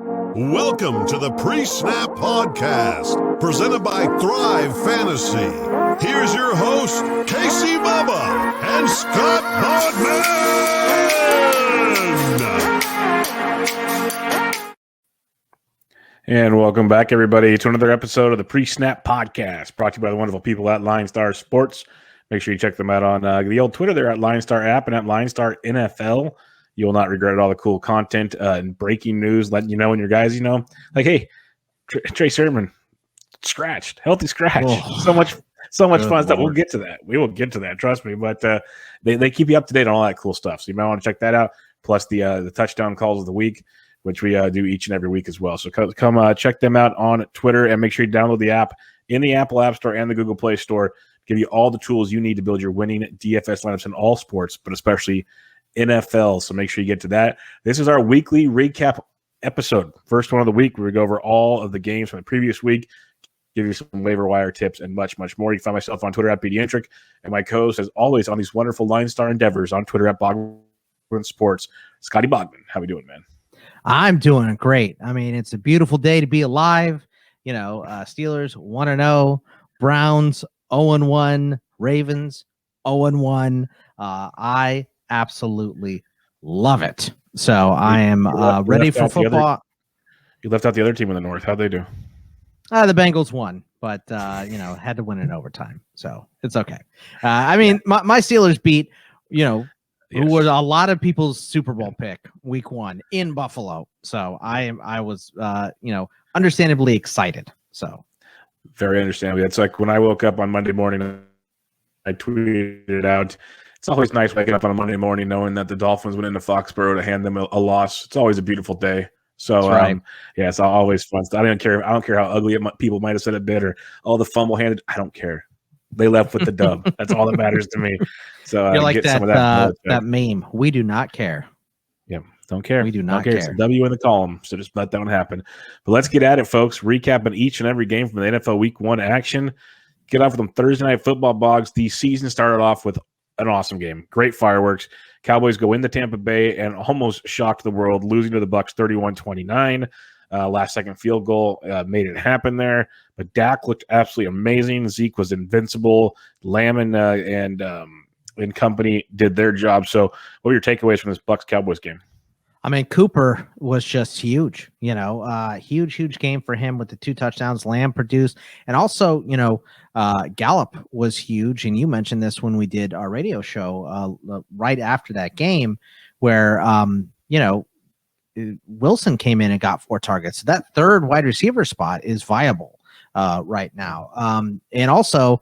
Welcome to the Pre-Snap Podcast, presented by Thrive Fantasy. Here's your host, Casey Bubba and Scott Bogman. And welcome back, everybody, to another episode of the Pre-Snap Podcast, brought to you by the wonderful people at LineStar Sports. Make sure you check them out on the old Twitter. They're at LineStar app and at LineStar NFL. You will not regret all the cool content and breaking news, letting you know when your guys, like, hey, Trey Sermon scratched, healthy scratch. Oh, so much fun stuff. We'll get to that. We will get to that. Trust me. But they keep you up to date on all that cool stuff. So you might want to check that out. Plus the touchdown calls of the week, which we do each and every week as well. So come check them out on Twitter and make sure you download the app in the Apple App Store and the Google Play Store. Give you all the tools you need to build your winning DFS lineups in all sports, but especially NFL. So make sure you get to that. This is our weekly recap episode. First one of the week, where we go over all of the games from the previous week, give you some waiver wire tips and much, much more. You can find myself on Twitter at BDentric and my co-host, as always, on these wonderful LineStar endeavors on Twitter at Bogman Sports. Scotty Bogman, how we doing, man? I'm doing great. I mean, it's a beautiful day to be alive. Steelers 1-0, Browns 0-1, Ravens 0-1. I absolutely love it. So I am ready for football. You left out the other team in the North. How'd they do? The Bengals won, but had to win in overtime, so it's okay. My Steelers beat who was a lot of people's Super Bowl pick week 1 in Buffalo. So I was understandably excited. So very understandably. It's like when I woke up on Monday morning, I tweeted it out. It's always nice waking up on a Monday morning knowing that the Dolphins went into Foxborough to hand them a loss. It's always a beautiful day. So, right. It's always fun. I don't care how ugly people might have said it or all the fumble handed. I don't care. They left with the dub. That's all that matters to me. So you're like that meme. We do not care. Yeah, don't care. We do not care. It's a W in the column, so just let that one happen. But let's get at it, folks. Recapping each and every game from the NFL Week 1 action. Get off with them Thursday Night Football, Bogs. The season started off with an awesome game. Great fireworks. Cowboys go into Tampa Bay and almost shocked the world, losing to the Bucs 31-29. Last-second field goal made it happen there. But Dak looked absolutely amazing. Zeke was invincible. Lamb and company did their job. So what were your takeaways from this Bucs-Cowboys game? I mean, Cooper was just huge, huge game for him with the 2 touchdowns Lamb produced. And also, Gallup was huge. And you mentioned this when we did our radio show right after that game where, Wilson came in and got 4 targets. So that third wide receiver spot is viable right now. And also,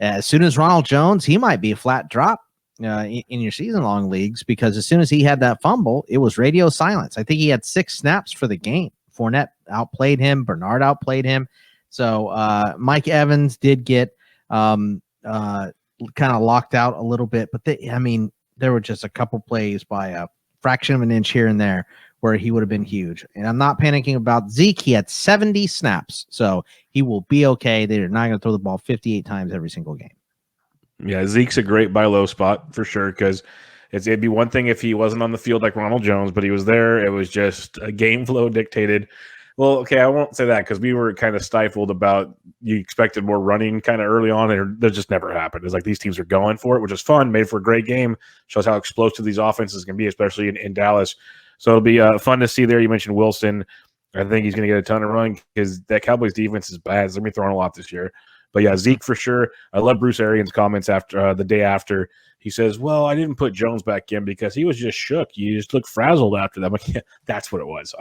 as soon as Ronald Jones, he might be a flat drop in your season-long leagues, because as soon as he had that fumble, it was radio silence. I think he had 6 snaps for the game. Fournette outplayed him. Bernard outplayed him. So Mike Evans did get kind of locked out a little bit, but there were just a couple plays by a fraction of an inch here and there where he would have been huge. And I'm not panicking about Zeke. He had 70 snaps, so he will be okay. They're not going to throw the ball 58 times every single game. Yeah, Zeke's a great buy low spot for sure, because it'd be one thing if he wasn't on the field like Ronald Jones, but he was there. It was just a game flow dictated. Well, okay, I won't say that because we were kind of stifled about you expected more running kind of early on, and that just never happened. It's like these teams are going for it, which is fun, made for a great game, shows how explosive these offenses can be, especially in Dallas. So it'll be fun to see there. You mentioned Wilson. I think he's going to get a ton of run because that Cowboys defense is bad. They're going to be throwing a lot this year. But yeah, Zeke for sure. I love Bruce Arians' comments after the day after. He says, well, I didn't put Jones back in because he was just shook. You just looked frazzled after that. Like, yeah, that's what it was.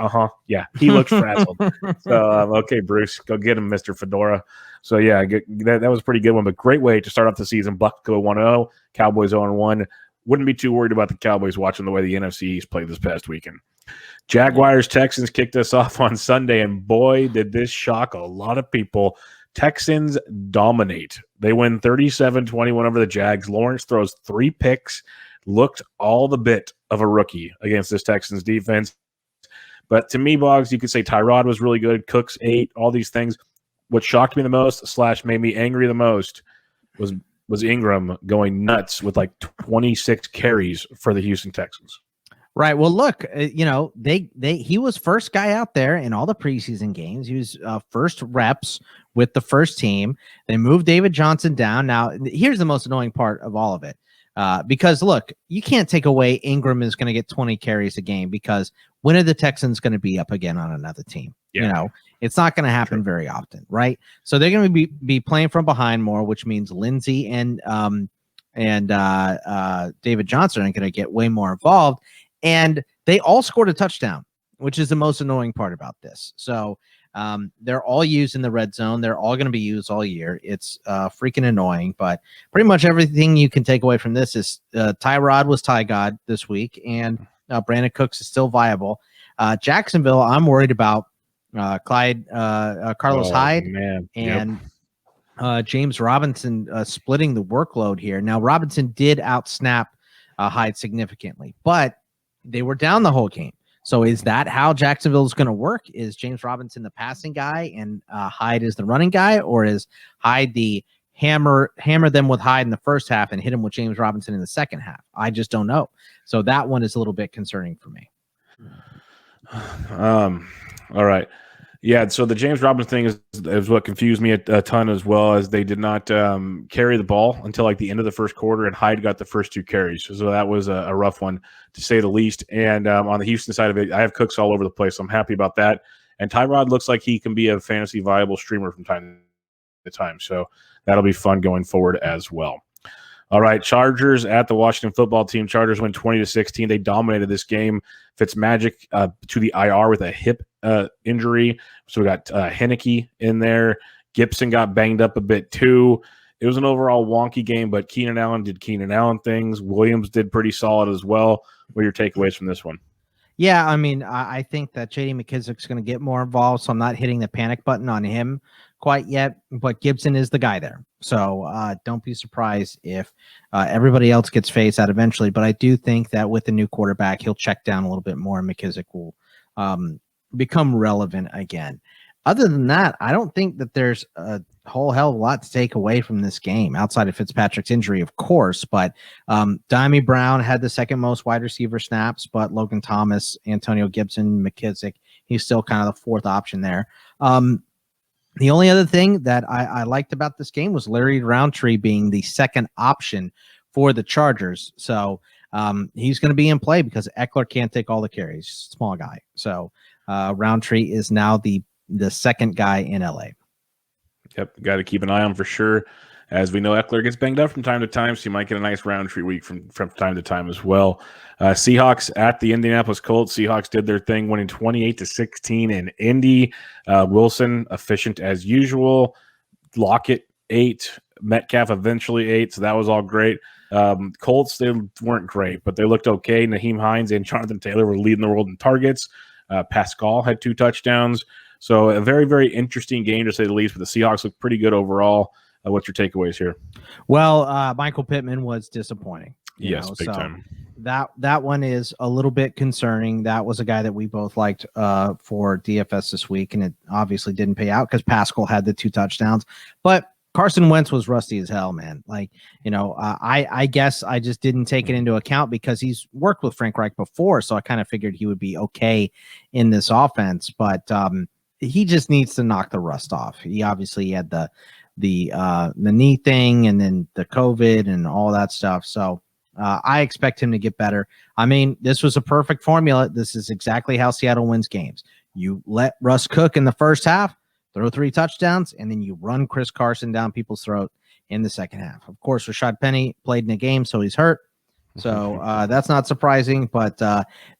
Yeah, he looked frazzled. So, okay, Bruce, go get him, Mr. Fedora. So, yeah, that was a pretty good one. But great way to start off the season. Bucs go 1-0, Cowboys 0-1. Wouldn't be too worried about the Cowboys watching the way the NFC East played this past weekend. Jaguars Texans kicked us off on Sunday, and boy, did this shock a lot of people. Texans dominate. They win 37-21 over the Jags. Lawrence throws 3 picks, looked all the bit of a rookie against this Texans defense. But to me, Boggs, you could say Tyrod was really good. Cooks 8, all these things. What shocked me the most / made me angry the most was Ingram going nuts with like 26 carries for the Houston Texans. Right. Well, look, he was first guy out there in all the preseason games. He was first reps with the first team. They moved David Johnson down. Now, here's the most annoying part of all of it. Because look, you can't take away Ingram is going to get 20 carries a game, because when are the Texans going to be up again on another team? Yeah. It's not going to happen very often, right? So they're going to be playing from behind more, which means Lindsey and David Johnson are going to get way more involved. And they all scored a touchdown, which is the most annoying part about this. So they're all used in the red zone. They're all going to be used all year. It's freaking annoying, but pretty much everything you can take away from this is Tyrod was Ty God this week, and Brandon Cooks is still viable. Jacksonville, I'm worried about Carlos Hyde and James Robinson splitting the workload here. Now, Robinson did outsnap Hyde significantly, but they were down the whole game. So is that how Jacksonville is going to work? Is James Robinson the passing guy and Hyde is the running guy, or is Hyde the hammer them with Hyde in the first half and hit him with James Robinson in the second half? I just don't know. So that one is a little bit concerning for me. All right. Yeah, so the James Robinson thing is what confused me a ton, as well as they did not carry the ball until like the end of the first quarter, and Hyde got the first 2 carries. So that was a rough one, to say the least. And on the Houston side of it, I have Cooks all over the place, so I'm happy about that. And Tyrod looks like he can be a fantasy viable streamer from time to time. So that'll be fun going forward as well. All right, Chargers at the Washington football team. Chargers win 20-16. They dominated this game. Fitzmagic to the IR with a hip injury. So we got Henneke in there. Gibson got banged up a bit too. It was an overall wonky game, but Keenan Allen did Keenan Allen things. Williams did pretty solid as well. What are your takeaways from this one? Yeah, I mean, I think that J.D. McKissick's going to get more involved, so I'm not hitting the panic button on him quite yet, but Gibson is the guy there. So don't be surprised if everybody else gets phased out eventually, but I do think that with the new quarterback, he'll check down a little bit more, and McKissick will become relevant again. Other than that, I don't think that there's a whole hell of a lot to take away from this game outside of Fitzpatrick's injury, of course. But Dimey Brown had the second most wide receiver snaps, but Logan Thomas, Antonio Gibson, McKissick, he's still kind of the fourth option there. The only other thing that I liked about this game was Larry Roundtree being the second option for the Chargers. So he's going to be in play because Eckler can't take all the carries, small guy. So Roundtree is now the second guy in LA. Yep, got to keep an eye on for sure. As we know, Eckler gets banged up from time to time, so you might get a nice Roundtree week from time to time as well. Seahawks at the Indianapolis Colts. Seahawks did their thing, winning 28-16 in Indy. Wilson efficient as usual. Lockett 8. Metcalf eventually 8. So that was all great. Colts, they weren't great, but they looked okay. Naheem Hines and Jonathan Taylor were leading the world in targets. Pascal had 2 touchdowns. So a very, very interesting game, to say the least, but the Seahawks look pretty good overall. What's your takeaways here? Well, Michael Pittman was disappointing. Yes, big time. That one is a little bit concerning. That was a guy that we both liked for DFS this week, and it obviously didn't pay out because Pascal had the 2 touchdowns. But Carson Wentz was rusty as hell, man. Like, I guess I just didn't take it into account because he's worked with Frank Reich before, so I kind of figured he would be okay in this offense. But he just needs to knock the rust off. He obviously had the knee thing and then the COVID and all that stuff. So I expect him to get better. I mean, this was a perfect formula. This is exactly how Seattle wins games. You let Russ cook in the first half, throw 3 touchdowns, and then you run Chris Carson down people's throat in the second half. Of course, Rashad Penny played in the game, so he's hurt. So that's not surprising, but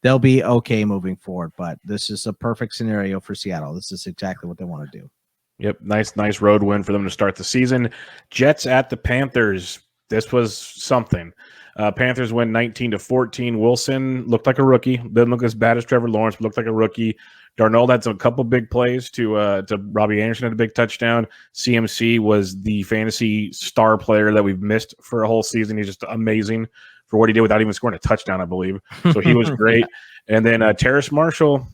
they'll be okay moving forward. But this is a perfect scenario for Seattle. This is exactly what they want to do. Yep, nice road win for them to start the season. Jets at the Panthers. This was something. Panthers win 19-14. Wilson looked like a rookie. Didn't look as bad as Trevor Lawrence, but looked like a rookie. Darnold had a couple big plays to Robbie Anderson, had a big touchdown. CMC was the fantasy star player that we've missed for a whole season. He's just amazing for what he did without even scoring a touchdown, I believe. So he was great. And then Terrace Marshall,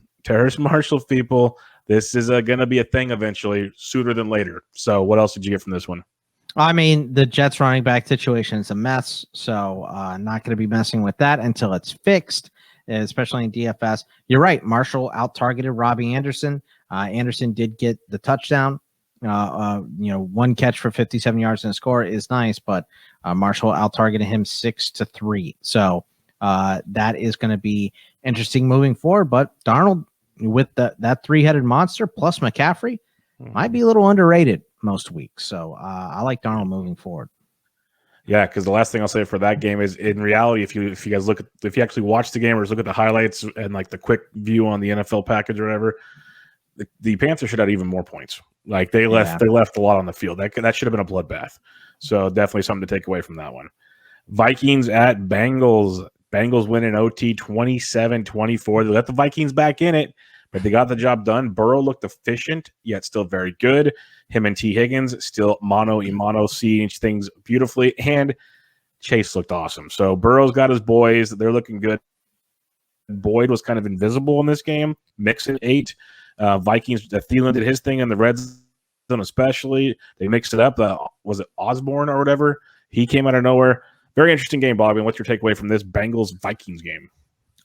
people, this is going to be a thing eventually, sooner than later. So what else did you get from this one? I mean, the Jets running back situation is a mess, so not going to be messing with that until it's fixed. especially in DFS. You're right. Marshall out-targeted Robbie Anderson. Anderson did get the touchdown. One catch for 57 yards and a score is nice, but Marshall out-targeted him 6-3. So that is going to be interesting moving forward. But Darnold, with that three-headed monster plus McCaffrey, might be a little underrated most weeks. So I like Darnold moving forward. Yeah, because the last thing I'll say for that game is, in reality, if you guys if you actually watch the game or just look at the highlights and like the quick view on the NFL package or whatever, the Panthers should have even more points. Like they left a lot on the field. That should have been a bloodbath. So definitely something to take away from that one. Vikings at Bengals. Bengals win in OT 27-24. They let the Vikings back in it, but they got the job done. Burrow looked efficient, yet still very good. Him and T. Higgins still mano seeing things beautifully, and Chase looked awesome. So Burrow's got his boys. They're looking good. Boyd was kind of invisible in this game. Mixon 8. Vikings, Thielen did his thing in the red zone especially. They mixed it up. Was it Osborne or whatever? He came out of nowhere. Very interesting game, Bobby. And what's your takeaway from this Bengals-Vikings game?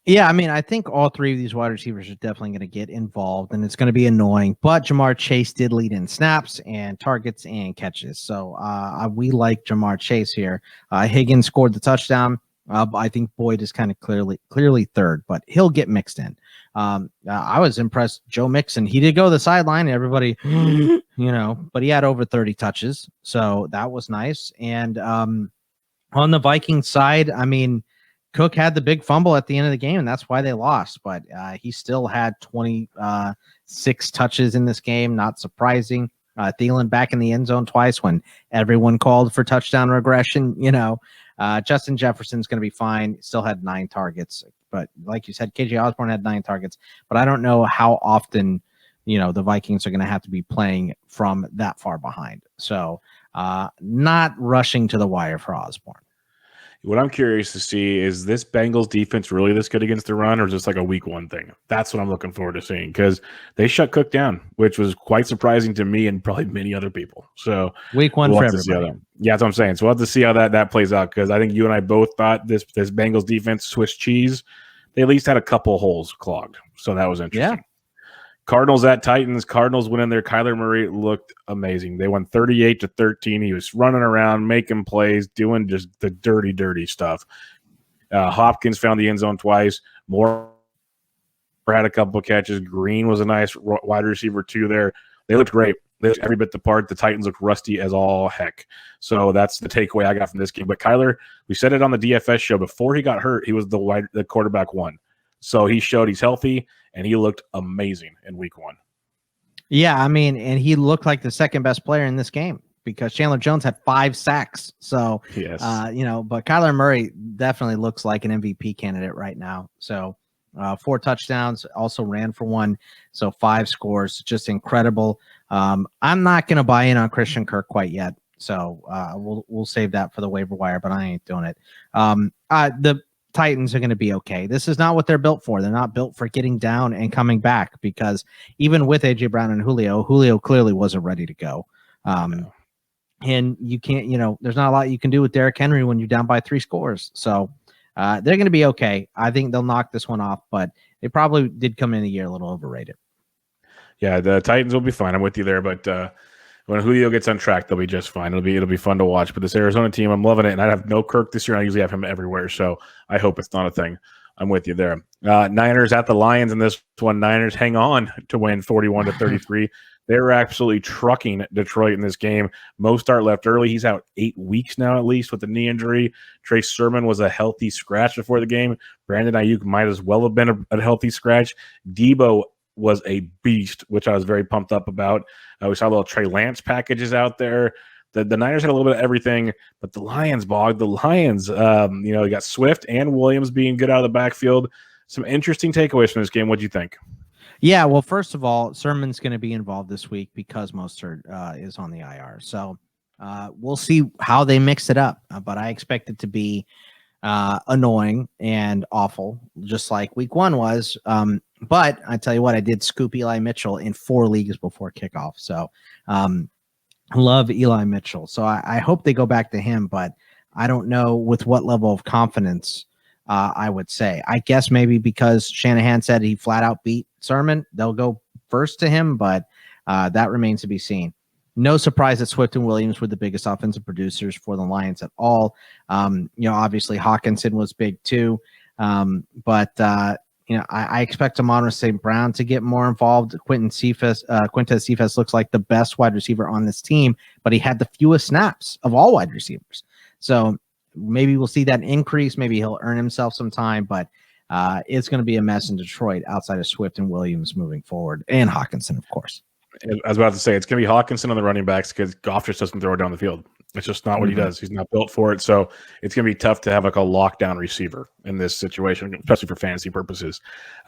Yeah, I mean, I think all three of these wide receivers are definitely going to get involved, and it's going to be annoying. But Jamar Chase did lead in snaps and targets and catches. So we like Jamar Chase here. Higgins scored the touchdown. I think Boyd is kind of clearly third, but he'll get mixed in. I was impressed. Joe Mixon, he did go to the sideline. Everybody, but he had over 30 touches. So that was nice. And on the Vikings side, I mean, Cook had the big fumble at the end of the game, and that's why they lost. But he still had 26 touches in this game. Not surprising. Thielen back in the end zone twice when everyone called for touchdown regression. Justin Jefferson's going to be fine. Still had 9 targets. But like you said, KJ Osborne had 9 targets. But I don't know how often, the Vikings are going to have to be playing from that far behind. So not rushing to the wire for Osborne. What I'm curious to see is this Bengals defense really this good against the run, or is this like a week one thing? That's what I'm looking forward to seeing, because they shut Cook down, which was quite surprising to me and probably many other people. So week one for everybody. Yeah, that's what I'm saying. So we'll have to see how that plays out, because I think you and I both thought this Bengals defense, Swiss cheese, they at least had a couple holes clogged. So that was interesting. Yeah. Cardinals at Titans. Cardinals went in there. Kyler Murray looked amazing. They won 38-13. He was running around, making plays, doing just the dirty stuff. Hopkins found the end zone twice. Moore had a couple of catches. Green was a nice wide receiver too there. They looked great. They looked every bit the part. The Titans looked rusty as all heck. So that's the takeaway I got from this game. But Kyler, we said it on the DFS show, before he got hurt, he was the quarterback one. So he showed he's healthy, and he looked amazing in week 1. Yeah, I mean, and he looked like the second best player in this game because Chandler Jones had 5 sacks. So, yes. But Kyler Murray definitely looks like an MVP candidate right now. So 4 touchdowns, also ran for 1. So 5 scores, just incredible. I'm not going to buy in on Christian Kirk quite yet. So we'll save that for the waiver wire, but I ain't doing it. The Titans are going to be okay. This is not what they're built for. They're not built for getting down and coming back, because even with AJ Brown and Julio clearly wasn't ready to go. And you can't, there's not a lot you can do with Derrick Henry when you're down by 3 scores. So they're going to be okay. I think they'll knock this one off, but they probably did come in the year a little overrated. Yeah, the Titans will be fine. I'm with you there, but when Julio gets on track, they'll be just fine. It'll be fun to watch. But this Arizona team, I'm loving it. And I have no Kirk this year. I usually have him everywhere, so I hope it's not a thing. I'm with you there. Niners at the Lions in this one. Niners hang on to win 41-33. They were absolutely trucking Detroit in this game. Mostert left early. He's out 8 weeks now at least with a knee injury. Trey Sermon was a healthy scratch before the game. Brandon Ayuk might as well have been a healthy scratch. Debo was a beast, which I was very pumped up about. We saw little Trey Lance packages out there. The Niners had a little bit of everything, but the Lions, you got Swift and Williams being good out of the backfield. Some interesting takeaways from this game. What do you think? Yeah, well, first of all, Sermon's going to be involved this week because Mostert is on the IR. So we'll see how they mix it up, but I expect it to be annoying and awful, just like week 1 was. But I tell you what, I did scoop Eli Mitchell in 4 leagues before kickoff. So love Eli Mitchell. So I hope they go back to him, but I don't know with what level of confidence I would say. I guess maybe because Shanahan said he flat out beat Sermon, they'll go first to him, but that remains to be seen. No surprise that Swift and Williams were the biggest offensive producers for the Lions at all. Obviously Hawkinson was big too. But I expect Amon St. Brown to get more involved. Quintez Cephas looks like the best wide receiver on this team, but he had the fewest snaps of all wide receivers. So maybe we'll see that increase. Maybe he'll earn himself some time, but it's going to be a mess in Detroit outside of Swift and Williams moving forward, and Hawkinson, of course. I was about to say it's going to be Hawkinson on the running backs because Goff just doesn't throw it down the field. It's just not what he does. He's not built for it. So it's going to be tough to have like a lockdown receiver in this situation, especially for fantasy purposes.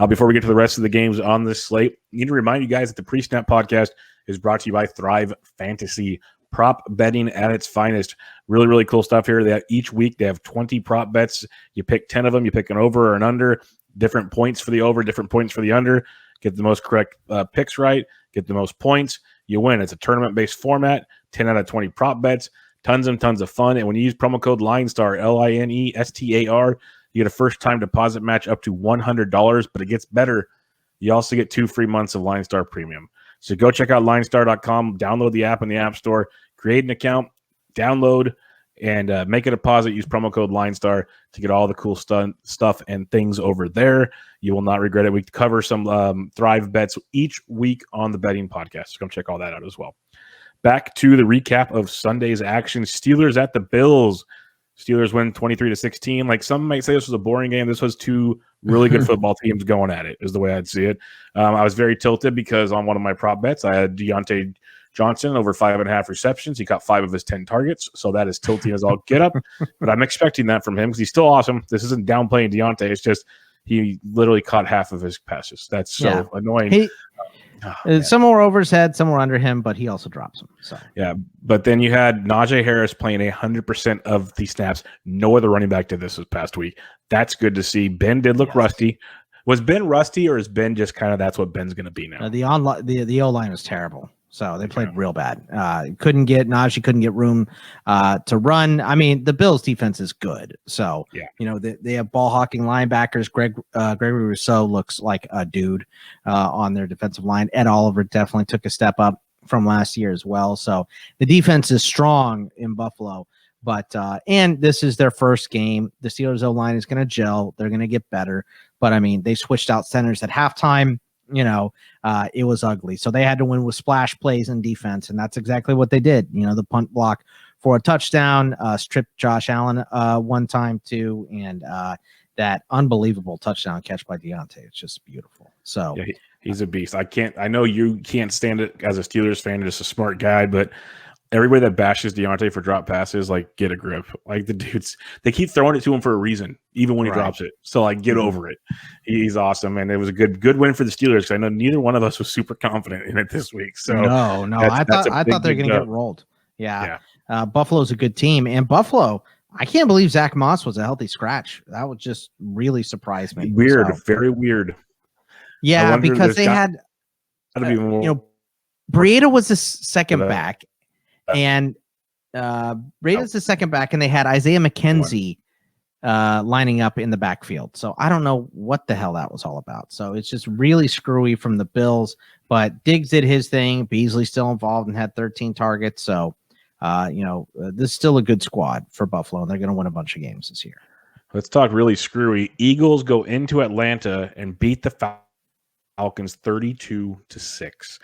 Before we get to the rest of the games on this slate, I need to remind you guys that the Pre-Snap podcast is brought to you by Thrive Fantasy. Prop betting at its finest. Really, really cool stuff here. Each week they have 20 prop bets. You pick 10 of them. You pick an over or an under. Different points for the over, different points for the under. Get the most correct picks right. Get the most points. You win. It's a tournament-based format. 10 out of 20 prop bets. Tons and tons of fun. And when you use promo code LineStar, LINESTAR, you get a first-time deposit match up to $100. But it gets better. You also get 2 free months of LineStar Premium. So go check out LineStar.com, download the app in the App Store, create an account, download, and make a deposit. Use promo code LineStar to get all the cool stuff and things over there. You will not regret it. We cover some Thrive bets each week on the betting podcast. So come check all that out as well. Back to the recap of Sunday's action. Steelers at the Bills. Steelers win 23-16. Like some might say this was a boring game. This was 2 really good football teams going at it, is the way I'd see it. I was very tilted because on one of my prop bets, I had Deontay Johnson over 5.5 receptions. He caught 5 of his 10 targets. So that is tilting as all get up. But I'm expecting that from him because he's still awesome. This isn't downplaying Deontay. It's just he literally caught half of his passes. That's so annoying. Some were over his head, some were under him, but he also drops them. So yeah, but then you had Najee Harris playing 100% of the snaps. No other running back did this past week. That's good to see. Ben did look rusty. Was Ben rusty, or is Ben just kind of that's what Ben's going to be now? The O-line was terrible. So they played real bad. Najee couldn't get room to run. I mean, the Bills defense is good. So, they have ball hawking linebackers. Gregory Rousseau looks like a dude on their defensive line. Ed Oliver definitely took a step up from last year as well. So the defense is strong in Buffalo. But and this is their first game. The Steelers O-line is going to gel. They're going to get better. But I mean, they switched out centers at halftime. It was ugly. So they had to win with splash plays and defense, and that's exactly what they did. The punt block for a touchdown, stripped Josh Allen one time too, and that unbelievable touchdown catch by Deontay. It's just beautiful. So yeah, he's a beast. I know you can't stand it as a Steelers fan, just a smart guy, but everybody that bashes Deontay for drop passes, like, get a grip. Like, the dudes, they keep throwing it to him for a reason, even when he drops it. So, like, get over it. He's awesome, and it was a good win for the Steelers because I know neither one of us was super confident in it this week. So no, I thought they were going to get rolled. Yeah. Buffalo's a good team, and Buffalo, I can't believe Zach Moss was a healthy scratch. That would just really surprise me. Weird, very weird. Yeah, because they had, Breida was the second back. And Brady's the second back, and they had Isaiah McKenzie lining up in the backfield. So I don't know what the hell that was all about. So it's just really screwy from the Bills. But Diggs did his thing. Beasley's still involved and had 13 targets. So, this is still a good squad for Buffalo, and they're going to win a bunch of games this year. Let's talk really screwy. Eagles go into Atlanta and beat the Falcons 32-6.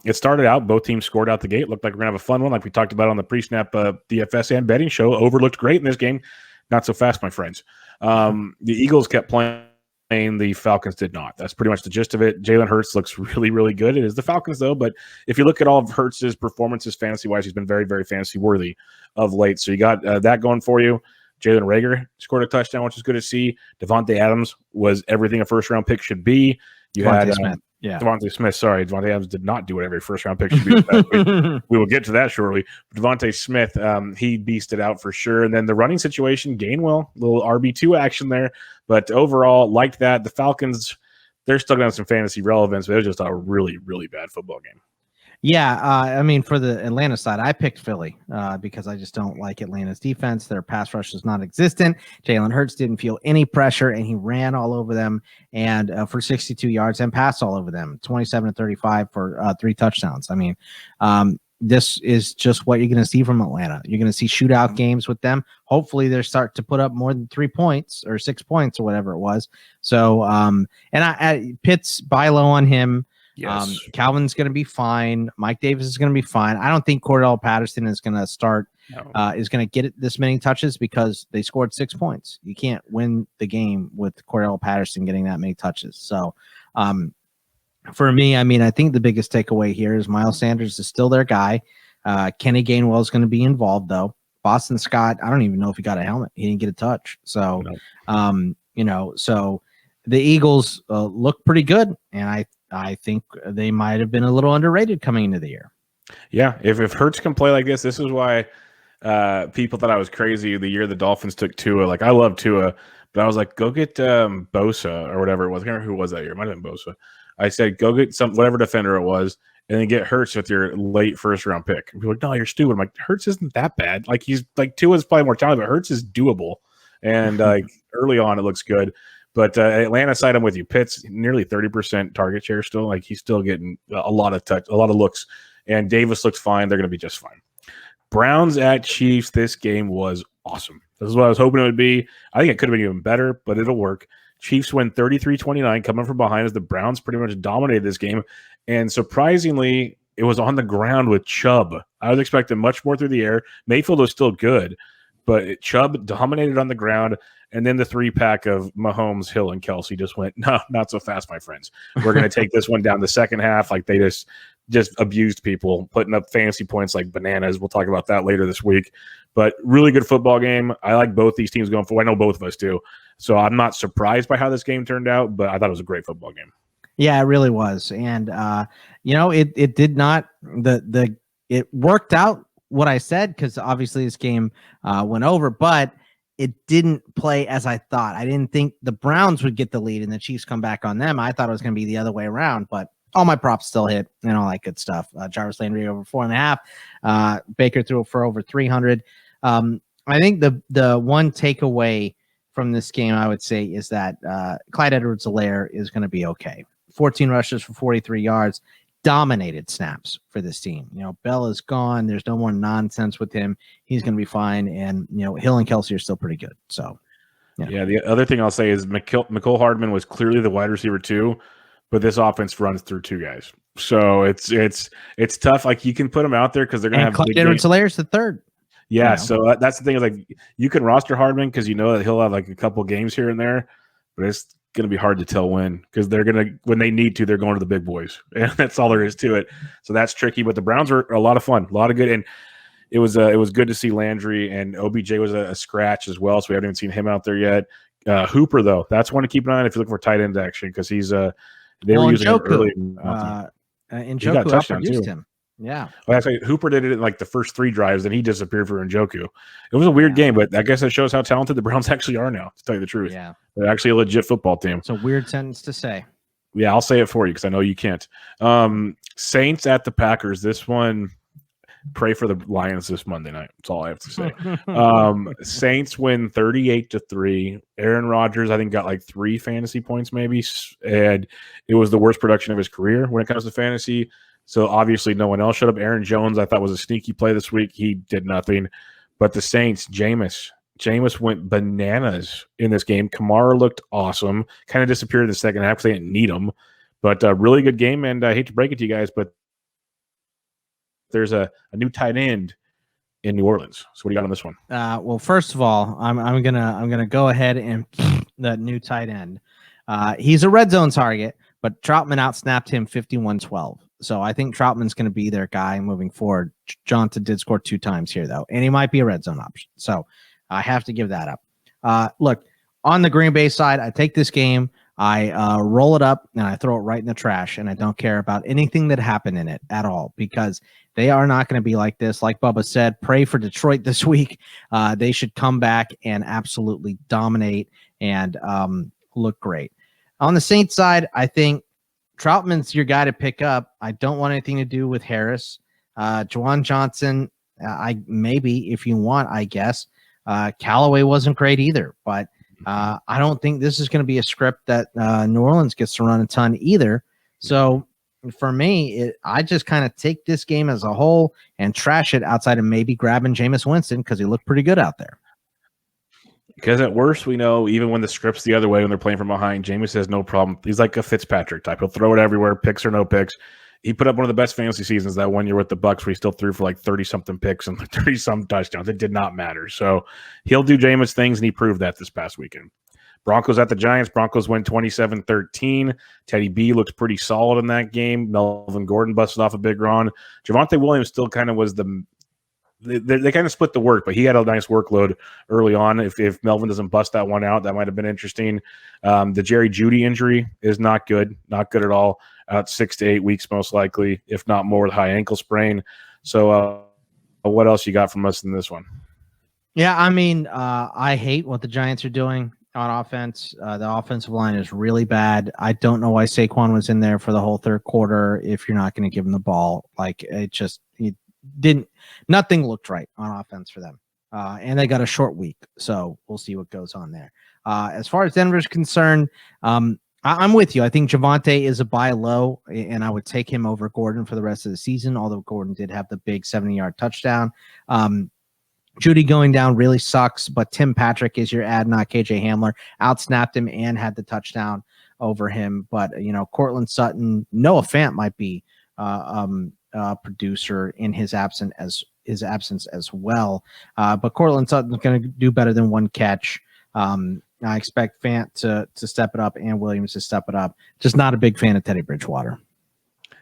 It started out, both teams scored out the gate. Looked like we're going to have a fun one, like we talked about on the pre-snap DFS and betting show. Over looked great in this game. Not so fast, my friends. The Eagles kept playing. The Falcons did not. That's pretty much the gist of it. Jalen Hurts looks really, really good. It is the Falcons, though. But if you look at all of Hurts' performances fantasy-wise, he's been very, very fantasy-worthy of late. So you got that going for you. Jalen Reagor scored a touchdown, which is good to see. Devontae Adams was everything a first-round pick should be. Devontae Smith. Sorry, Devontae Adams did not do what every first-round pick should be. We will get to that shortly. Devontae Smith, he beasted out for sure. And then the running situation, Gainwell, little RB2 action there. But overall, liked that. The Falcons, they're still going to have some fantasy relevance, but it was just a really, really bad football game. Yeah, I mean, for the Atlanta side, I picked Philly because I just don't like Atlanta's defense. Their pass rush is non-existent. Jalen Hurts didn't feel any pressure, and he ran all over them and for 62 yards and passed all over them, 27-35 for 3 touchdowns. I mean, this is just what you're going to see from Atlanta. You're going to see shootout games with them. Hopefully, they start to put up more than 3 points or 6 points or whatever it was. So, and I Pitt's buy low on him. Yes. Calvin's going to be fine. Mike Davis is going to be fine. I don't think Cordell Patterson is going to start, is going to get this many touches because they scored 6 points. You can't win the game with Cordell Patterson getting that many touches. So, for me, I mean, I think the biggest takeaway here is Miles Sanders is still their guy. Kenny Gainwell is going to be involved, though. Boston Scott, I don't even know if he got a helmet. He didn't get a touch. So, so the Eagles look pretty good, and I think they might have been a little underrated coming into the year. Yeah, if Hurts can play like this is why people thought I was crazy the year the Dolphins took Tua. Like, I love Tua, but I was like, go get Bosa or whatever it was. I can't remember who it was that year. It might have been Bosa. I said, go get whatever defender it was, and then get Hurts with your late first-round pick. And people are like, no, you're stupid. I'm like, Hurts isn't that bad. Like, he's like Tua's probably more talented, but Hurts is doable. And like early on, it looks good. But Atlanta side, I'm with you. Pitt's nearly 30% target share still. Like, he's still getting a lot of looks. And Davis looks fine. They're going to be just fine. Browns at Chiefs. This game was awesome. This is what I was hoping it would be. I think it could have been even better, but it'll work. Chiefs win 33-29, coming from behind as the Browns pretty much dominated this game. And surprisingly, it was on the ground with Chubb. I was expecting much more through the air. Mayfield was still good, but Chubb dominated on the ground. And then the 3-pack of Mahomes, Hill, and Kelsey just went, no, not so fast, my friends. We're going to take this one down the second half. Like, they just abused people, putting up fantasy points like bananas. We'll talk about that later this week. But really good football game. I like both these teams going forward. I know both of us do. So I'm not surprised by how this game turned out, but I thought it was a great football game. Yeah, it really was. And, it did not – it worked out what I said, because obviously this game went over, but it didn't play as I thought. I didn't think the Browns would get the lead and the Chiefs come back on them. I thought it was going to be the other way around, but all my props still hit and all that good stuff. Jarvis Landry over 4.5. Baker threw for over 300. I think the one takeaway from this game, I would say, is that Clyde Edwards-Helaire is going to be okay. 14 rushes for 43 yards. Dominated snaps for this team. Bell is gone. There's no more nonsense with him. He's going to be fine. And, Hill and Kelsey are still pretty good. So, yeah. The other thing I'll say is Mecole Hardman was clearly the wide receiver too, but this offense runs through 2 guys. So it's tough. Like, you can put them out there because they're going to have Clyde Edwards-Hilaire's the third. Yeah. So that's the thing, is like, you can roster Hardman because you know that he'll have like a couple games here and there, but it's going to be hard to tell when, because they're going to, when they need to, they're going to the big boys, and that's all there is to it. So that's tricky, but the Browns were a lot of fun, a lot of good. And it was good to see Landry, and OBJ was a scratch as well. So we haven't even seen him out there yet. Hooper, though, that's one to keep an eye on if you're looking for tight end action, because he's they were using him early. Njoku outproduced him. Yeah. Well, actually, Hooper did it in like the first 3 drives, then he disappeared for Njoku. It was a weird game, but I guess that shows how talented the Browns actually are now, to tell you the truth. Yeah. They're actually a legit football team. It's a weird sentence to say. Yeah, I'll say it for you because I know you can't. Saints at the Packers. This one, pray for the Lions this Monday night. That's all I have to say. Saints win 38-3. Aaron Rodgers, I think, got like 3 fantasy points maybe, and it was the worst production of his career when it comes to fantasy. So obviously no one else showed up. Aaron Jones, I thought, was a sneaky play this week. He did nothing. But the Saints, Jameis went bananas in this game. Kamara looked awesome. Kind of disappeared in the second half because they didn't need him. But a really good game, and I hate to break it to you guys, but there's a new tight end in New Orleans. So what do you got on this one? Well, first of all, I'm gonna go ahead and that new tight end. He's a red zone target, but Troutman outsnapped him 51-12. So I think Troutman's going to be their guy moving forward. Johnson did score 2 times here, though, and he might be a red zone option. So I have to give that up. Look, on the Green Bay side, I take this game, I roll it up, and I throw it right in the trash, and I don't care about anything that happened in it at all, because they are not going to be like this. Like Bubba said, pray for Detroit this week. They should come back and absolutely dominate and look great. On the Saints side, I think Troutman's your guy to pick up. I don't want anything to do with Harris. Juwan Johnson, I maybe if you want, I guess. Callaway wasn't great either, but I don't think this is going to be a script that New Orleans gets to run a ton either. So for me, I just kind of take this game as a whole and trash it outside of maybe grabbing Jameis Winston because he looked pretty good out there. Because at worst, we know even when the script's the other way, when they're playing from behind, Jameis has no problem. He's like a Fitzpatrick type. He'll throw it everywhere, picks or no picks. He put up one of the best fantasy seasons that 1 year with the Bucs where he still threw for like 30-something picks and 30-some touchdowns. It did not matter. So he'll do Jameis things, and he proved that this past weekend. Broncos at the Giants. Broncos win 27-13. Teddy B looks pretty solid in that game. Melvin Gordon busted off a big run. Javonte Williams still kind of was they kind of split the work, but he had a nice workload early on. If Melvin doesn't bust that one out, that might have been interesting. The Jerry Jeudy injury is not good at all. Out 6 to 8 weeks, most likely, if not more, with high ankle sprain. So what else you got from us in this one? Yeah, I mean, I hate what the Giants are doing on offense. The offensive line is really bad. I don't know why Saquon was in there for the whole third quarter if you're not going to give him the ball. Like, nothing looked right on offense for them. And they got a short week, so we'll see what goes on there. As far as Denver's concerned, I'm with you. I think Javonte is a buy low, and I would take him over Gordon for the rest of the season, although Gordon did have the big 70-yard touchdown. Jeudy going down really sucks, but Tim Patrick is your ad, not KJ Hamler. Outsnapped him and had the touchdown over him. But, Cortland Sutton, Noah Fant might be producer in his absence as well. But Cortland Sutton's going to do better than one catch. I expect Fant to step it up and Williams to step it up. Just not a big fan of Teddy Bridgewater.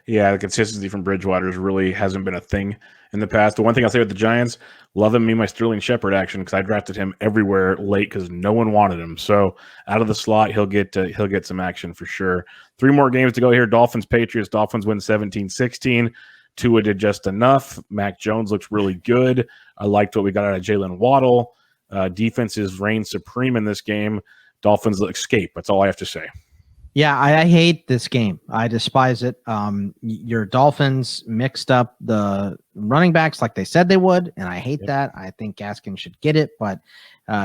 Yeah, the consistency from Bridgewater really hasn't been a thing in the past. The one thing I'll say with the Giants, loving me my Sterling Shepard action because I drafted him everywhere late because no one wanted him. So out of the slot, he'll get some action for sure. 3 more games to go here. Dolphins Patriots. Dolphins win 17-16. Tua did just enough. Mac Jones looks really good. I liked what we got out of Jalen Waddle. Defenses reign supreme in this game. Dolphins escape. That's all I have to say. Yeah, I hate this game. I despise it. Your Dolphins mixed up the running backs like they said they would, and I hate that. I think Gaskin should get it, but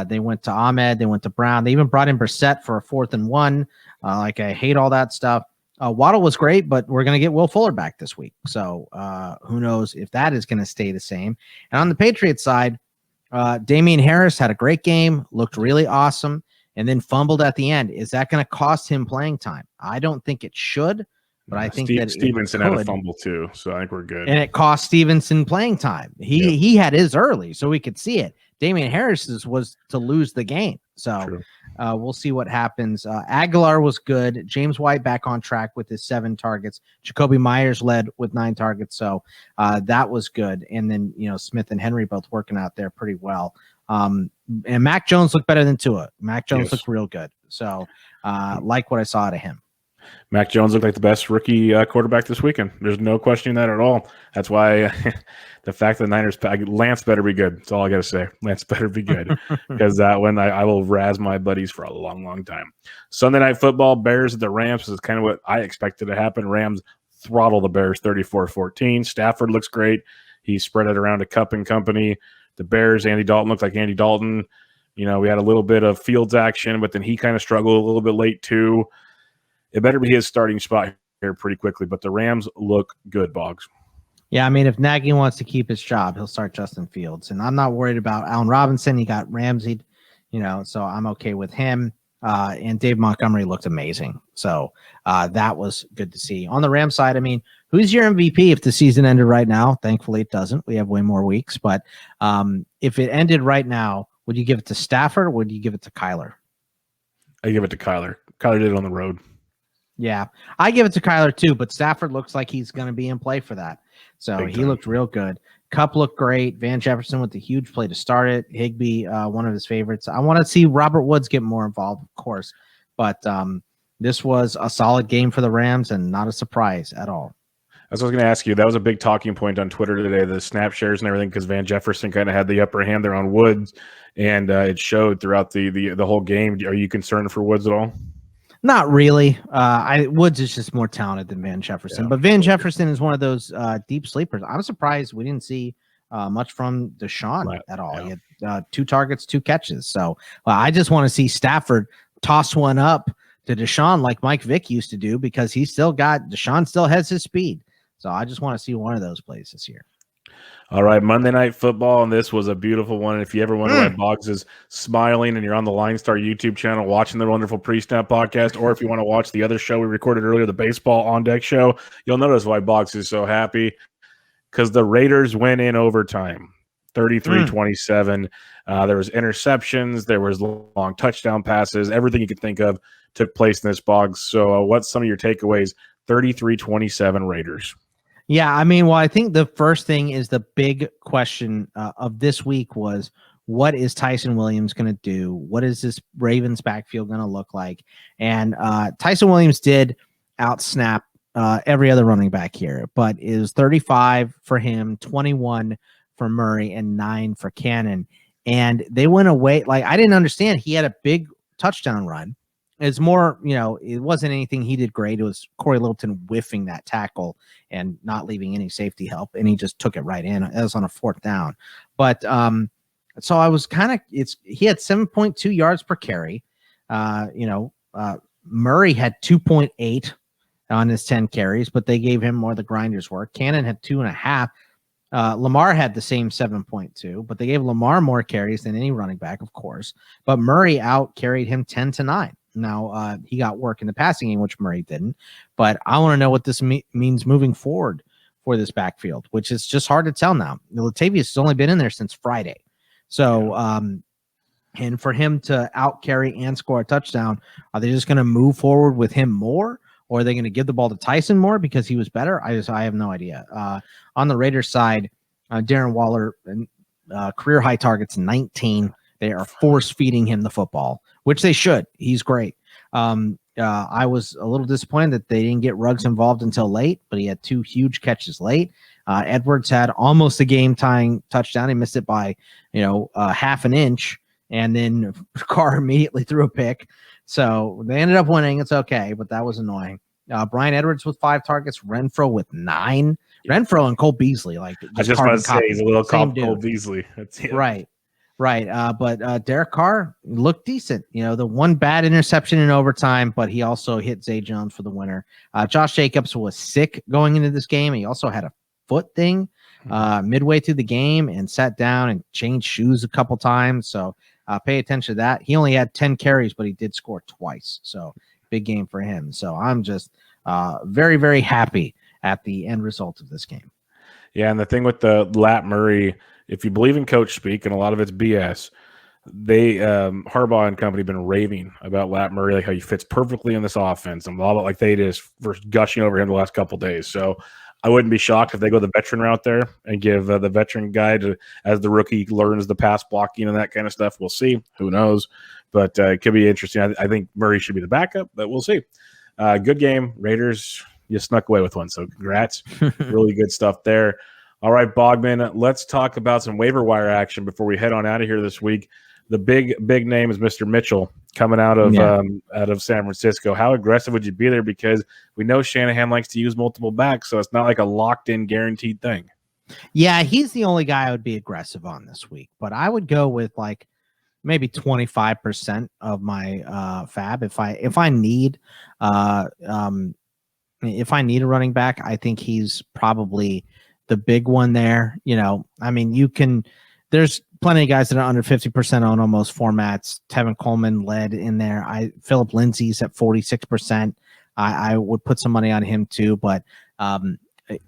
they went to Ahmed, they went to Brown. They even brought in Brissett for a 4th and 1. I hate all that stuff. Waddle was great, but we're going to get Will Fuller back this week. So who knows if that is going to stay the same. And on the Patriots side, Damian Harris had a great game, looked really awesome, and then fumbled at the end. Is that going to cost him playing time? I don't think it should, but I think that Stevenson had a fumble too, so I think we're good. And it cost Stevenson playing time. He had his early, so we could see it. Damian Harris's was to lose the game. So we'll see what happens. Aguilar was good. James White back on track with his 7 targets. Jacoby Myers led with 9 targets. So that was good. And then, Smith and Henry both working out there pretty well. And Mac Jones looked better than Tua. Mac Jones looked real good. So like what I saw out of him. Mac Jones looked like the best rookie quarterback this weekend. There's no questioning that at all. That's why the fact that the Niners, Lance better be good. That's all I got to say. Lance better be good because that one I will razz my buddies for a long, long time. Sunday Night Football, Bears at the Rams is kind of what I expected to happen. Rams throttle the Bears 34-14. Stafford looks great. He spread it around to Cup and company. The Bears, Andy Dalton looked like Andy Dalton. We had a little bit of Fields action, but then he kind of struggled a little bit late too. It better be his starting spot here pretty quickly, but the Rams look good, Boggs. Yeah, I mean, if Nagy wants to keep his job, he'll start Justin Fields. And I'm not worried about Allen Robinson. He got Ramsey, so I'm okay with him. And Dave Montgomery looked amazing. So that was good to see. On the Rams side, I mean, who's your MVP if the season ended right now? Thankfully, it doesn't. We have way more weeks. But if it ended right now, would you give it to Stafford or would you give it to Kyler? I give it to Kyler. Kyler did it on the road. Yeah, I give it to Kyler too, but Stafford looks like he's going to be in play for that. So he looked real good. Kupp looked great. Van Jefferson with the huge play to start it. Higbee, one of his favorites. I want to see Robert Woods get more involved, of course. But this was a solid game for the Rams and not a surprise at all. That's what I was going to ask you. That was a big talking point on Twitter today, the snap shares and everything, because Van Jefferson kind of had the upper hand there on Woods, and it showed throughout the whole game. Are you concerned for Woods at all? Not really. Woods is just more talented than Van Jefferson, but Van Jefferson is one of those deep sleepers. I'm surprised we didn't see much from Deshaun at all. Yeah. He had 2 targets, 2 catches. So I just want to see Stafford toss one up to Deshaun like Mike Vick used to do, because Deshaun still has his speed. So I just want to see one of those plays this year. All right, Monday Night Football, and this was a beautiful one. And if you ever wonder why Boggs is smiling and you're on the LineStar YouTube channel watching the wonderful pre-snap podcast, or if you want to watch the other show we recorded earlier, the Baseball On Deck show, you'll notice why Boggs is so happy, because the Raiders went in overtime, 33-27. There was interceptions, there was long touchdown passes, everything you could think of took place in this, Boggs. So what's some of your takeaways? 33-27 Raiders. Yeah, I mean, well, I think the first thing is the big question of this week was, what is Tyson Williams going to do? What is this Ravens backfield going to look like? And Tyson Williams did outsnap every other running back here, but it was 35 for him, 21 for Murray, and 9 for Cannon. And they went away. Like, I didn't understand. He had a big touchdown run. It's more, it wasn't anything he did great. It was Corey Littleton whiffing that tackle and not leaving any safety help, and he just took it right in. It was on a 4th down. But so I was he had 7.2 yards per carry. Murray had 2.8 on his 10 carries, but they gave him more of the grinders work. Cannon had 2.5. Lamar had the same 7.2, but they gave Lamar more carries than any running back, of course. But Murray out carried him 10-9. Now, he got work in the passing game, which Murray didn't. But I want to know what this means moving forward for this backfield, which is just hard to tell now. Latavius has only been in there since Friday. So, and for him to out carry and score a touchdown, are they just going to move forward with him more? Or are they going to give the ball to Tyson more because he was better? I have no idea. On the Raiders side, Darren Waller, career high targets, 19. They are force feeding him the football, which they should. He's great. I was a little disappointed that they didn't get Ruggs involved until late, but he had 2 huge catches late. Edwards had almost a game-tying touchdown. He missed it by, half an inch, and then Carr immediately threw a pick. So they ended up winning. It's okay, but that was annoying. Brian Edwards with 5 targets, Renfro with 9. Renfro and Cole Beasley, I just want to say he's a little Cole Beasley. That's him. Right. But Derek Carr looked decent. The one bad interception in overtime, but he also hit Zay Jones for the winner. Josh Jacobs was sick going into this game. He also had a foot thing midway through the game and sat down and changed shoes a couple times. So pay attention to that. He only had 10 carries, but he did score twice. So big game for him. So I'm just very, very happy at the end result of this game. Yeah, and the thing with the Lat Murray, if you believe in coach speak, and a lot of it's BS, they Harbaugh and company have been raving about Lat Murray, like how he fits perfectly in this offense, and blah blah, like they just were gushing over him the last couple of days. So I wouldn't be shocked if they go the veteran route there and give the veteran guy as the rookie learns the pass blocking and that kind of stuff. We'll see. Who knows? But it could be interesting. I think Murray should be the backup, but we'll see. Good game. Raiders, you snuck away with one, so congrats. Really good stuff there. All right, Bogman, let's talk about some waiver wire action before we head on out of here this week. The big name is Mr. Mitchell coming out of San Francisco. How aggressive would you be there? Because we know Shanahan likes to use multiple backs, so it's not like a locked-in guaranteed thing. Yeah, he's the only guy I would be aggressive on this week, but I would go with like maybe 25% of my fab if I need a running back. I think he's probably the big one there. I mean, there's plenty of guys that are under 50% on almost formats. Tevin Coleman led in there. Philip Lindsay's at 46%. I would put some money on him too, but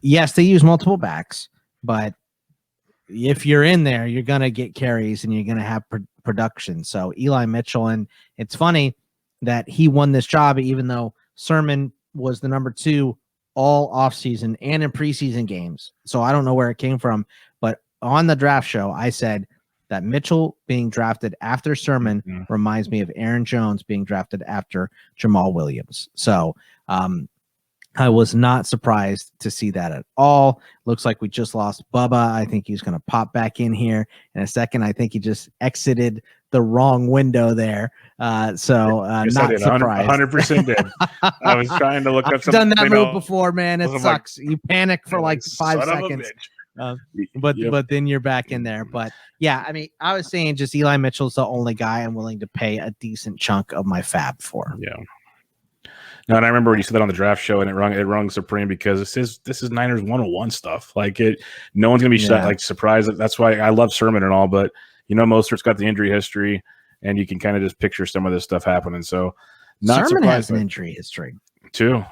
yes, they use multiple backs, but if you're in there, you're going to get carries and you're going to have production. So Eli Mitchell, and it's funny that he won this job, even though Sermon was the number 2 all offseason and in preseason games. So I don't know where it came from, but on the draft show, I said that Mitchell being drafted after Sermon reminds me of Aaron Jones being drafted after Jamal Williams. So I was not surprised to see that at all. Looks like we just lost Bubba. I think he's going to pop back in here in a second. I think he just exited the wrong window there. So not surprised. 100% did. I was trying to look up I've something. done that move before, man. It sucks. You panic for like 5 son of a seconds. bitch. But then you're back in there. But yeah, I mean, I was saying just Eli Mitchell's the only guy I'm willing to pay a decent chunk of my fab for. Yeah. No, and I remember when you said that on the draft show, and it rung supreme because this is Niners 101 stuff. Like no one's gonna be surprised. That's why I love Sermon and all, but Mostert's got the injury history, and you can kind of just picture some of this stuff happening. So, not Sermon surprised, has an injury history. True,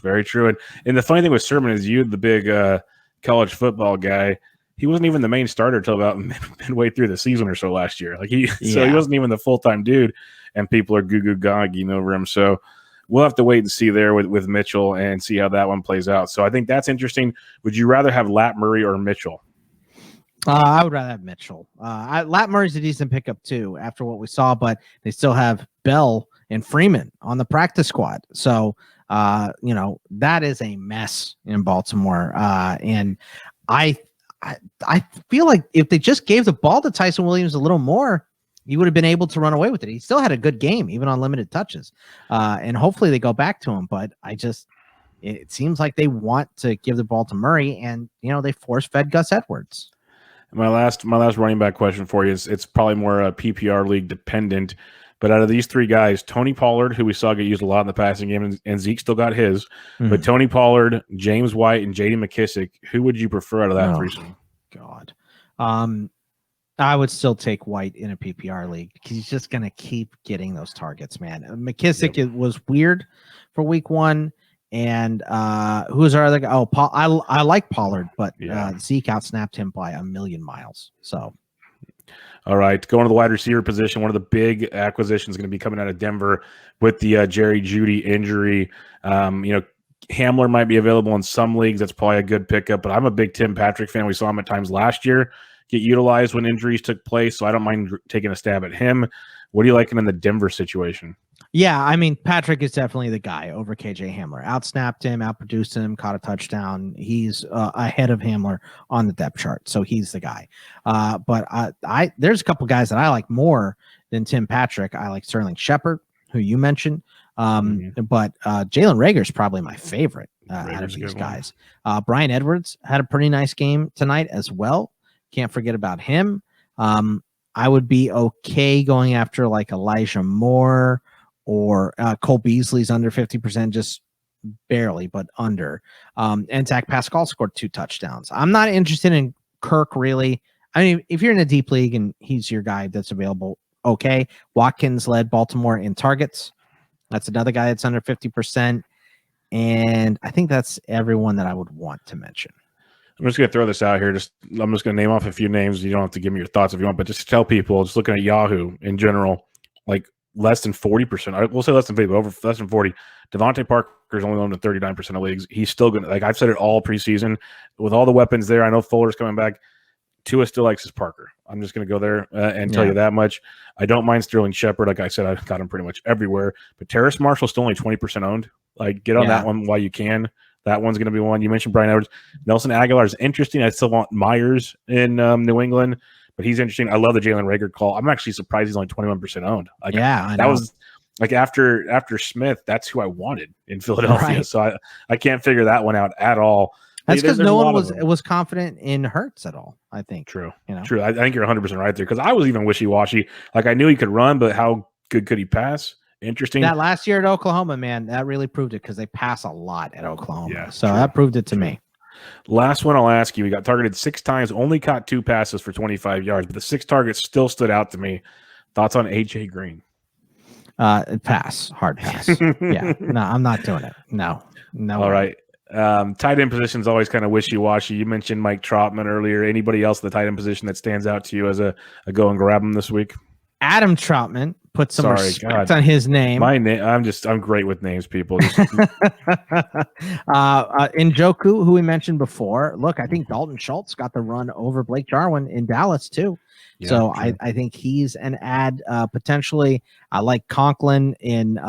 very true. And the funny thing with Sermon is the big college football guy. He wasn't even the main starter till about midway through the season or so last year. So he wasn't even the full-time dude, and people are goo gagging over him. So we'll have to wait and see there with Mitchell and see how that one plays out. So I think that's interesting. Would you rather have Lat Murray or Mitchell? I would rather have Mitchell. Lat Murray's a decent pickup too after what we saw, but they still have Bell and Freeman on the practice squad. So, that is a mess in Baltimore. And I feel like if they just gave the ball to Tyson Williams a little more, he would have been able to run away with it. He still had a good game, even on limited touches. And hopefully they go back to him. But it seems like they want to give the ball to Murray, and they force-fed Gus Edwards. My last running back question for you is it's probably more PPR league dependent. But out of these three guys, Tony Pollard, who we saw get used a lot in the passing game, and Zeke still got his. Mm-hmm. But Tony Pollard, James White, and J.D. McKissick, who would you prefer out of that threesome? God. I would still take White in a PPR league because he's just going to keep getting those targets, man. McKissick it was weird for week 1. And who's our other guy? Oh, Paul. I like Pollard, but Zeke outsnapped him by 1,000,000 miles. So. All right, going to the wide receiver position, one of the big acquisitions going to be coming out of Denver with the Jerry Jeudy injury. Hamler might be available in some leagues. That's probably a good pickup, but I'm a big Tim Patrick fan. We saw him at times last year get utilized when injuries took place, so I don't mind taking a stab at him. What are you liking in the Denver situation? Yeah, I mean, Patrick is definitely the guy over KJ Hamler. Outsnapped him, outproduced him, caught a touchdown. He's ahead of Hamler on the depth chart, so he's the guy. But there's a couple guys that I like more than Tim Patrick. I like Sterling Shepard, who you mentioned, but Jalen Reagor is probably my favorite out of these guys. Brian Edwards had a pretty nice game tonight as well. Can't forget about him. I would be okay going after like Elijah Moore or Cole Beasley's under 50%, just barely, but under. And Zach Pascal scored 2 touchdowns. I'm not interested in Kirk, really. I mean, if you're in a deep league and he's your guy that's available, okay. Watkins led Baltimore in targets. That's another guy that's under 50%. And I think that's everyone that I would want to mention. I'm just going to throw this out here. I'm just going to name off a few names. You don't have to give me your thoughts if you want, but just tell people, just looking at Yahoo in general, like less than 40%. We'll say less than 50, but over less than 40. Devontae Parker's only owned in 39% of leagues. He's still going to, like I've said it all preseason, with all the weapons there. I know Fuller's coming back. Tua still likes his Parker. I'm just going to go there and tell you that much. I don't mind Sterling Shepard. Like I said, I've got him pretty much everywhere. But Terrace Marshall's still only 20% owned. Like, get on that one while you can. That one's going to be one. You mentioned Brian Edwards. Nelson Aguilar is interesting. I still want Myers in New England, but he's interesting. I love the Jalen Reagor call. I'm actually surprised he's only 21% owned. Like, I that know. was like after Smith, that's who I wanted in Philadelphia. Right. So I can't figure that one out at all. That's because no one was confident in Hurts at all, I think. True. You know? True. I think you're 100% right there, because I was even wishy-washy. Like, I knew he could run, but how good could he pass? Interesting. That last year at Oklahoma, man, that really proved it, because they pass a lot at Oklahoma. Yeah, so that proved it to me. Last one I'll ask you. He got targeted 6 times, only caught 2 passes for 25 yards, but the 6 targets still stood out to me. Thoughts on A.J. Green? Pass. Hard pass. Yeah. No, I'm not doing it. No. All right. Tight end position is always kind of wishy-washy. You mentioned Mike Trotman earlier. Anybody else in the tight end position that stands out to you as a go and grab him this week? Adam Troutman. Put some respect on his name. My name. I'm great with names, people. Njoku, who we mentioned before. Look, I think Dalton Schultz got the run over Blake Jarwin in Dallas too. Yeah, so I think he's an ad potentially. I like Conklin in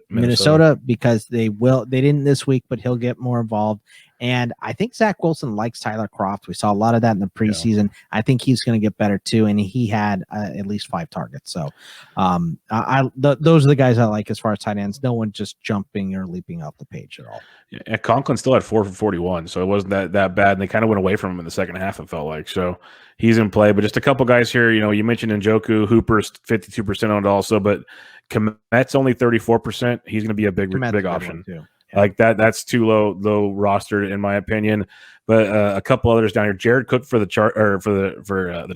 Minnesota, because they didn't this week, but he'll get more involved. And I think Zach Wilson likes Tyler Kroft. We saw a lot of that in the preseason. Yeah. I think he's going to get better too. And he had at least 5 targets. So those are the guys I like as far as tight ends. No one just jumping or leaping off the page at all. Yeah, and Conklin still had 4 for 41, so it wasn't that bad. And they kind of went away from him in the second half, it felt like. So he's in play. But just a couple guys here. You mentioned Njoku. Hooper's 52% owned also, but Kmet's only 34%. He's going to be a big option. Yeah. Like that's too low rostered in my opinion. But a couple others down here. Jared Cook for the Chargers. The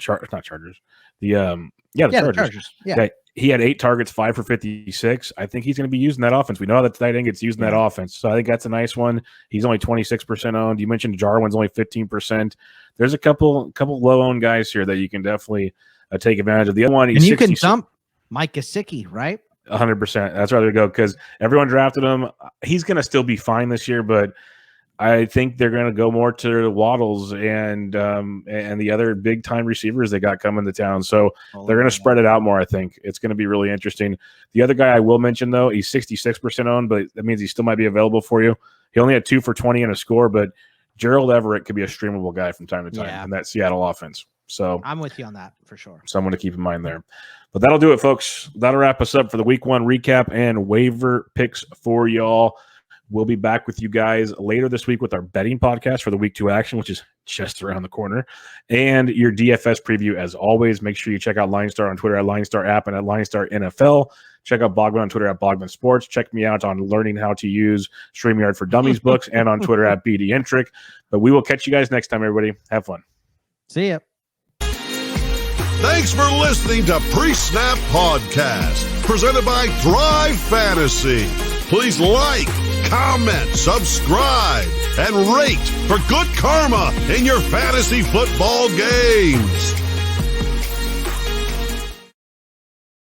Chargers. Yeah. He had 8 targets, 5 for 56. I think he's going to be using that offense. We know that tight end gets used in that offense. So I think that's a nice one. He's only 26% owned. You mentioned Jarwin's only 15%. There's a couple low owned guys here that you can definitely take advantage of. The other one, and you can dump Mike Gesicki, right? 100%. That's where they go because everyone drafted him. He's going to still be fine this year, but I think they're going to go more to Waddles and the other big time receivers they got coming to town. So they're going to spread it out more. I think it's going to be really interesting. The other guy I will mention though, he's 66% owned, but that means he still might be available for you. He only had 2 for 20 and a score, but Gerald Everett could be a streamable guy from time to time in that Seattle offense. So I'm with you on that for sure. Someone to keep in mind there. But that'll do it, folks. That'll wrap us up for the week 1 recap and waiver picks for y'all. We'll be back with you guys later this week with our betting podcast for the week 2 action, which is just around the corner, and your DFS preview. As always, make sure you check out LineStar on Twitter at LineStar App and at LineStar NFL. Check out Bogman on Twitter at Bogman Sports. Check me out on learning how to use StreamYard for Dummies books and on Twitter at BDentric. But we will catch you guys next time, everybody. Have fun. See ya. Thanks for listening to Pre-Snap Podcast, presented by Thrive Fantasy. Please like, comment, subscribe, and rate for good karma in your fantasy football games.